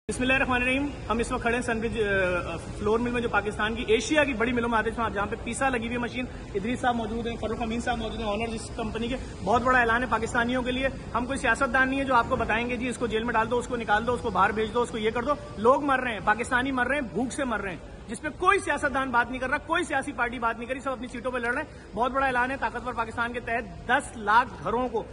बिस्मिल्लाहिर्रहमानिर्रहीम। हम इस वक्त खड़े हैं सनब्रिज फ्लोर मिल में, जो पाकिस्तान की एशिया की बड़ी मिलों में आते हैं, जहाँ पे पीसा लगी हुई मशीन। इदरीस साहब मौजूद हैं, फरूख अमीन साहब मौजूद हैं, ऑनर इस कंपनी के। बहुत बड़ा ऐलान है पाकिस्तानियों के लिए। हम कोई सियासतदान नहीं है जो आपको बताएंगे जी इसको जेल में डाल दो, उसको निकाल दो, उसको बाहर भेज दो, उसको ये कर दो। लोग मर रहे हैं, पाकिस्तानी मर रहे हैं, भूख से मर रहे हैं, जिसपे कोई सियासतदान बात नहीं कर रहा, कोई सियासी पार्टी बात नहीं करी, सब अपनी सीटों पर लड़ रहे हैं। बहुत बड़ा ऐलान है ताकतवर पाकिस्तान के तहत 10 लाख घरों को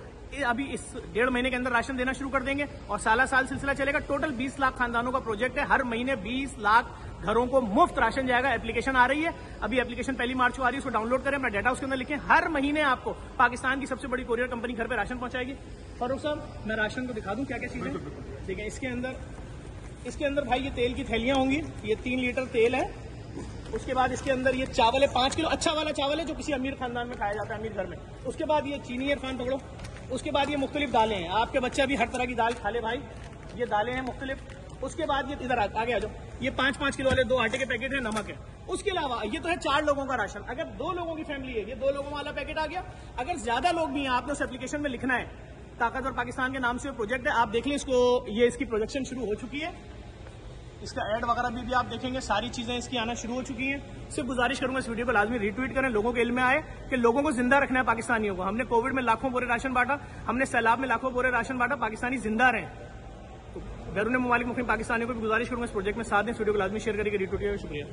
अभी इस 1.5 महीने के अंदर राशन देना शुरू कर देंगे और साल सिलसिला चलेगा। टोटल 20 लाख खानदानों का प्रोजेक्ट है। हर महीने 20 लाख घरों को मुफ्त राशन जाएगा। एप्लीकेशन आ रही है, अभी एप्लीकेशन 1 मार्च को आ रही है, उसको डाउनलोड करें, अपना डाटा उसके अंदर लिखें। हर महीने आपको पाकिस्तान की सबसे बड़ी कोरियर कंपनी घर पे राशन पहुंचाएगी। फारूक साहब, मैं राशन को दिखा दूं क्या क्या चीजें। देखिए, इसके अंदर भाई ये तेल की थैलियां होंगी, ये 3 लीटर तेल है। उसके बाद इसके अंदर ये चावल है, 5 किलो अच्छा वाला चावल है, जो किसी अमीर खानदान में खाया जाता है, अमीर घर में। उसके बाद ये चीनी, इरफान पकड़ो। उसके बाद ये मुख्तलिफ दालें हैं, आपके बच्चे अभी हर तरह की दाल खा ले भाई, ये दालें हैं मुख्तलिफ। उसके बाद ये इधर आगे आ जाओ, ये 5-5 किलो वाले 2 आटे के पैकेट है, नमक है। उसके अलावा ये तो है 4 लोगों का राशन। अगर 2 लोगों की फैमिली है, ये 2 लोगों वाला पैकेट आ गया। अगर ज्यादा लोग भी हैं, आपने उस एप्लीकेशन में लिखना है, ताकतवर पाकिस्तान के नाम से प्रोजेक्ट है, आप देख लें इसको। ये इसकी प्रोजेक्शन शुरू हो चुकी है, इसका ऐड वगैरह भी आप देखेंगे, सारी चीजें इसकी आना शुरू हो चुकी हैं। सिर्फ गुजारिश करूंगा इस वीडियो को लाजमी रीट्वीट करें, लोगों के इल्म में आए कि लोगों को जिंदा रखना है पाकिस्तानियों को। हमने कोविड में लाखों बोरे राशन बांटा, हमने सैलाब में लाखों बोरे राशन बांटा, पाकिस्तानी जिंदा रहे। तो बैरून ममालिक मुख्य पाकिस्तानियों को भी गुजारिश करूंगा इस प्रोजेक्ट में साथ दें। इस वीडियो को लाजमी शेयर करके रीट्वीट करें। शुक्रिया।